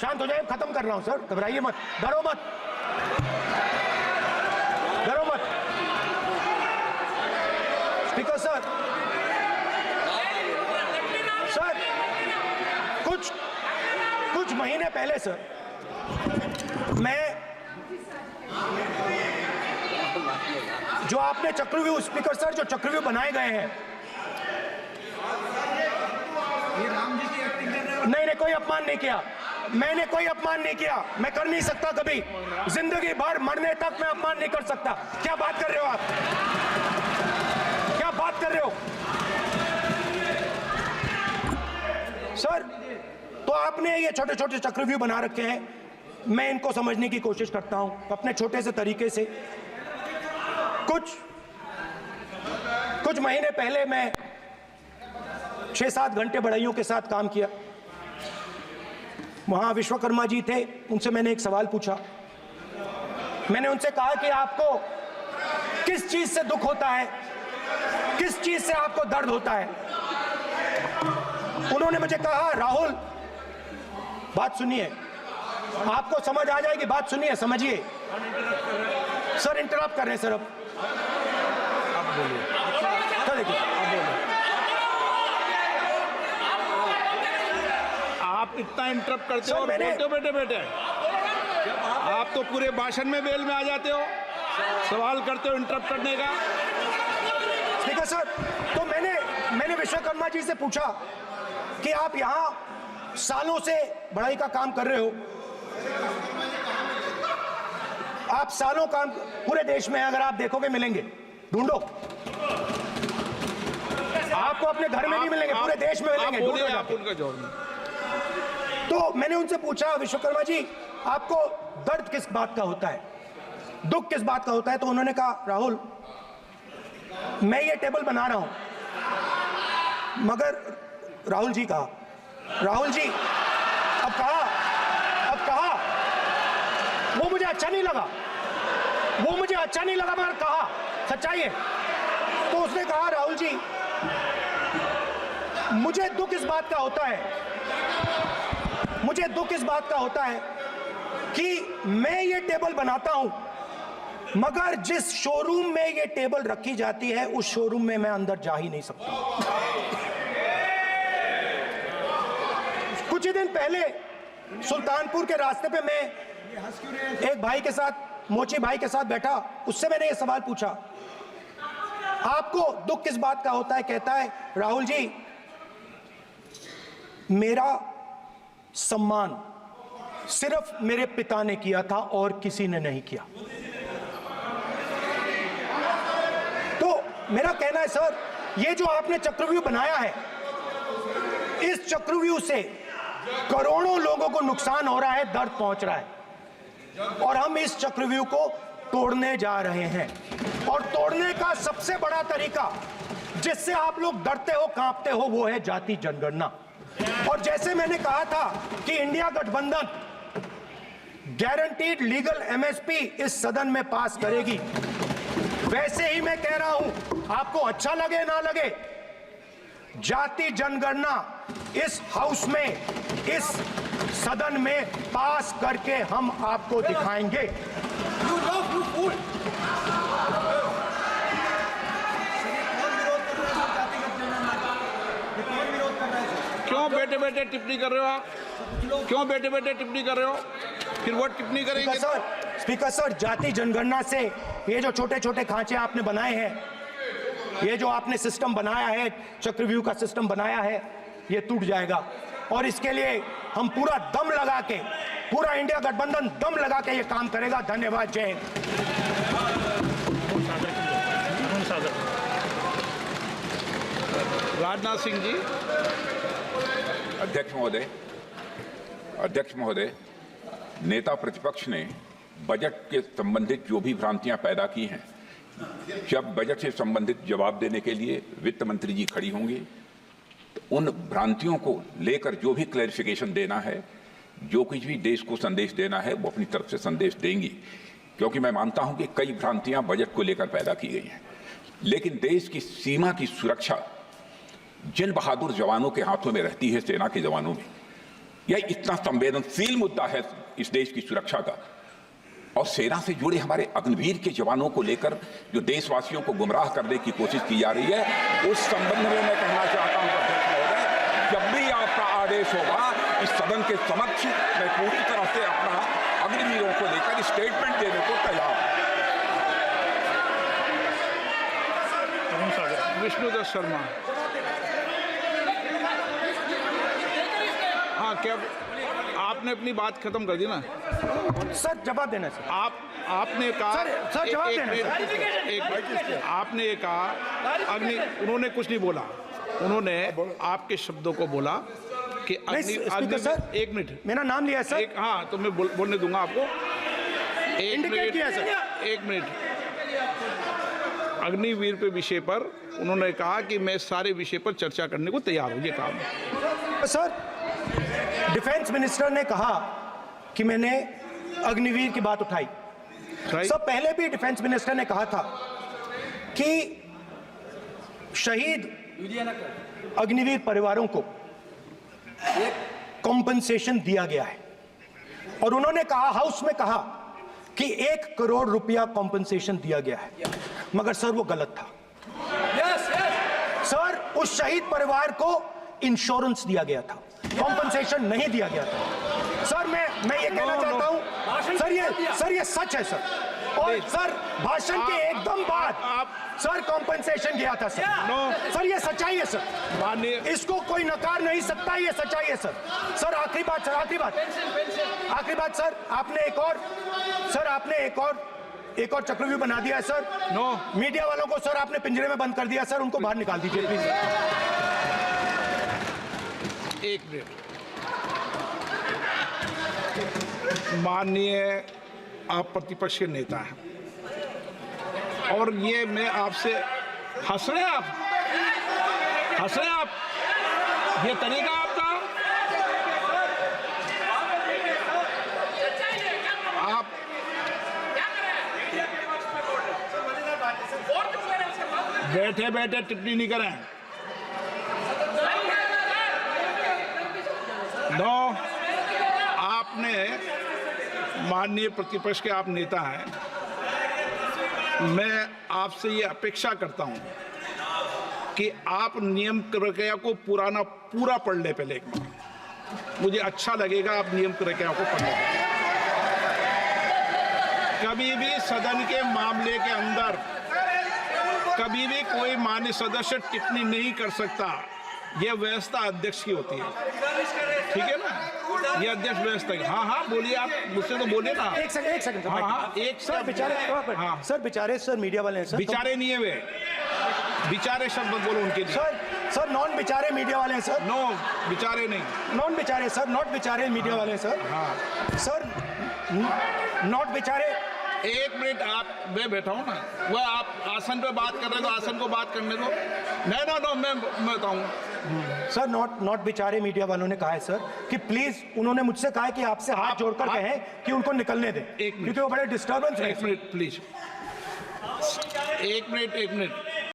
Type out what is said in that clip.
शांत हो जाइए, खत्म कर रहा हूं सर, घबराइए मत, डरो मत, डरो मत। स्पीकर सर, सर कुछ महीने पहले सर मैं जो आपने चक्रव्यूह, स्पीकर सर, जो चक्रव्यूह बनाए गए हैं, नहीं कोई अपमान नहीं किया, मैंने कोई अपमान नहीं किया, मैं कर नहीं सकता कभी, जिंदगी भर मरने तक मैं अपमान नहीं कर सकता। क्या बात कर रहे हो आप, क्या बात कर रहे हो सर? तो आपने ये छोटे छोटे चक्रव्यूह बना रखे हैं, मैं इनको समझने की कोशिश करता हूं अपने छोटे से तरीके से। कुछ महीने पहले मैं 6-7 घंटे बढ़इयों के साथ काम किया, वहां विश्वकर्मा जी थे, उनसे मैंने एक सवाल पूछा। मैंने उनसे कहा कि आपको किस चीज से दुख होता है, किस चीज से आपको दर्द होता है? उन्होंने मुझे कहा, राहुल बात सुनिए, आपको समझ आ जाएगी, बात सुनिए, समझिए। सर इंटरप्ट कर रहे हैं सर, अब बोलिए, देखिए आप बोलिए। आप इतना इंटरप्ट करते हो और बोलते हो बेटे, आप तो पूरे भाषण में बेल में आ जाते हो, सवाल करते हो इंटरप्ट करने का। स्पीकर सर, तो मैंने विश्वकर्मा जी से पूछा कि आप यहां सालों से बढ़ई का काम कर रहे हो, आप सालों काम पूरे देश में, अगर आप देखोगे मिलेंगे, ढूंढो, आपको अपने घर में नहीं मिलेंगे, पूरे देश में मिलेंगे, ढूंढो जाके। तो मैंने उनसे पूछा, विश्वकर्मा जी आपको दर्द किस बात का होता है, दुख किस बात का होता है? तो उन्होंने कहा, राहुल मैं ये टेबल बना रहा हूं, मगर राहुल जी कहा, राहुल जी अब कहा वो मुझे अच्छा नहीं लगा, मगर कहा सच्चाई है। तो उसने कहा, राहुल जी मुझे दुख इस बात का होता है, कि मैं ये टेबल बनाता हूं, मगर जिस शोरूम में ये टेबल रखी जाती है उस शोरूम में मैं अंदर जा ही नहीं सकता। कुछ ही दिन पहले सुल्तानपुर के रास्ते पे मैं एक भाई के साथ, मोची भाई के साथ बैठा, उससे मैंने ये सवाल पूछा, आपको दुख किस बात का होता है? कहता है, राहुल जी मेरा सम्मान सिर्फ मेरे पिता ने किया था और किसी ने नहीं किया। तो मेरा कहना है सर, ये जो आपने चक्रव्यूह बनाया है, इस चक्रव्यूह से करोड़ों लोगों को नुकसान हो रहा है, दर्द पहुंच रहा है, और हम इस चक्रव्यूह को तोड़ने जा रहे हैं। और तोड़ने का सबसे बड़ा तरीका जिससे आप लोग डरते हो, कांपते हो, वो है जाति जनगणना। और जैसे मैंने कहा था कि इंडिया गठबंधन गारंटीड लीगल एमएसपी इस सदन में पास करेगी, वैसे ही मैं कह रहा हूं, आपको अच्छा लगे ना लगे, जाति जनगणना इस हाउस में, इस सदन में पास करके हम आपको दिखाएंगे। क्यों बेटे बेटे टिप्पणी कर रहे हो आप? क्यों बेटे बेटे टिप्पणी कर रहे हो? फिर वो टिप्पणी करेंगे। स्पीकर सर, जाति जनगणना से ये जो छोटे छोटे खांचे आपने बनाए हैं, ये जो आपने सिस्टम बनाया है, चक्रव्यूह का सिस्टम बनाया है, ये टूट जाएगा। और इसके लिए हम पूरा दम लगा के, पूरा इंडिया गठबंधन दम लगा के ये काम करेगा। धन्यवाद, जय हिंद। राजनाथ सिंह जी। अध्यक्ष महोदय, नेता प्रतिपक्ष ने बजट के संबंधित जो भी भ्रांतियां पैदा की हैं, जब बजट से संबंधित जवाब देने के लिए वित्त मंत्री जी खड़ी होंगी तो उन भ्रांतियों को लेकर जो भी क्लैरिफिकेशन देना है, जो कुछ भी देश को संदेश देना है, वो अपनी तरफ से संदेश देंगी। क्योंकि मैं मानता हूं कि कई भ्रांतियां बजट को लेकर पैदा की गई हैं, लेकिन देश की सीमा की सुरक्षा जिन बहादुर जवानों के हाथों में रहती है, सेना के जवानों में, यह इतना संवेदनशील मुद्दा है इस देश की सुरक्षा का, और सेना से जुड़े हमारे अग्निवीर के जवानों को लेकर जो देशवासियों को गुमराह करने की कोशिश की जा रही है, उस संबंध में मैं कहना चाहता हूं अध्यक्ष महोदय, जब भी आपका आदेश होगा इस सदन के समक्ष मैं पूरी तरह से अपना अग्निवीरों को लेकर स्टेटमेंट देने को तैयार हूं। विष्णुदत्त शर्मा। हाँ, क्या आपने अपनी बात खत्म कर दी ना? सर जवाब देना सर। आपने कहा सर जवाब देना। आपने कहा उन्होंने कुछ नहीं बोला, उन्होंने आपके शब्दों को बोला कि स्पीकर सर, एक मिनट, मेरा नाम लिया है सर। हाँ, तो मैं बोलने दूंगा आपको। इंडिकेट किया सर। एक मिनट। अग्निवीर पे विषय पर उन्होंने कहा कि मैं सारे विषय पर चर्चा करने को तैयार हूं, ये काम। सर, डिफेंस मिनिस्टर ने कहा कि मैंने अग्निवीर की बात उठाई। सर, पहले भी डिफेंस मिनिस्टर ने कहा था कि शहीद अग्निवीर परिवारों को कॉम्पनसेशन दिया गया है, और उन्होंने कहा, हाउस में कहा कि 1 करोड़ रुपया कॉम्पनसेशन दिया गया है, मगर सर वो गलत था। सर, उस शहीद परिवार को इंश्योरेंस दिया गया था, कॉम्पनसेशन नहीं दिया गया था। सर मैं ये कहना चाहता हूं सर, ये सच है सर। और सर, भाषण के एकदम बाद सर कॉम्पनसेशन गया था सर। सर ये सच्चाई है सर, इसको कोई नकार नहीं सकता, ये सच्चाई है सर। सर आखिरी बात सर, आखिरी बात सर, आपने एक और चक्रव्यूह बना दिया है सर। मीडिया वालों को सर आपने पिंजरे में बंद कर दिया सर, उनको बाहर निकाल दीजिए प्लीज। एक मिनट। माननीय आप प्रतिपक्ष के नेता हैं, और ये मैं आपसे हंस रहे हैं आप, ये तरीका आपका। आप बैठे बैठे टिप्पणी नहीं करें। आपने, माननीय प्रतिपक्ष के आप नेता हैं, मैं आपसे ये अपेक्षा करता हूं कि आप नियम प्रक्रिया को पूरा पढ़ ले पहले एक बार। मुझे अच्छा लगेगा आप नियम प्रक्रिया को पढ़ लें। कभी भी सदन के मामले के अंदर कभी भी कोई माननीय सदस्य टिप्पणी नहीं कर सकता, यह व्यवस्था अध्यक्ष की होती है, ठीक है ना? ये अध्यक्ष व्यवस्था है। हाँ बोलिए, आप मुझसे तो बोलिए ना। एक सेकंड। हाँ, एक सर बेचारे, हाँ सर बेचारे, सर मीडिया वाले हैं सर। बेचारे नहीं है वे, बेचारे शब्द बोलो उनके लिए। सर नॉन बेचारे मीडिया वाले हैं सर। नो बेचारे नहीं, नॉन बेचारे सर, नॉट बेचारे मीडिया वाले हैं सर। हाँ सर, नॉट बेचारे। एक मिनट, मैं बैठा हूँ ना, वह आप आसन पे बात कर रहे हो तो आसन को बात करने दो। नो मैं बताऊँ सर, नॉट बेचारे मीडिया वालों ने कहा है सर कि प्लीज, उन्होंने मुझसे कहा है कि आपसे हाथ जोड़कर कहें कि उनको निकलने दें, क्योंकि वो बड़े डिस्टर्बेंस है। एक मिनट प्लीज, एक मिनट।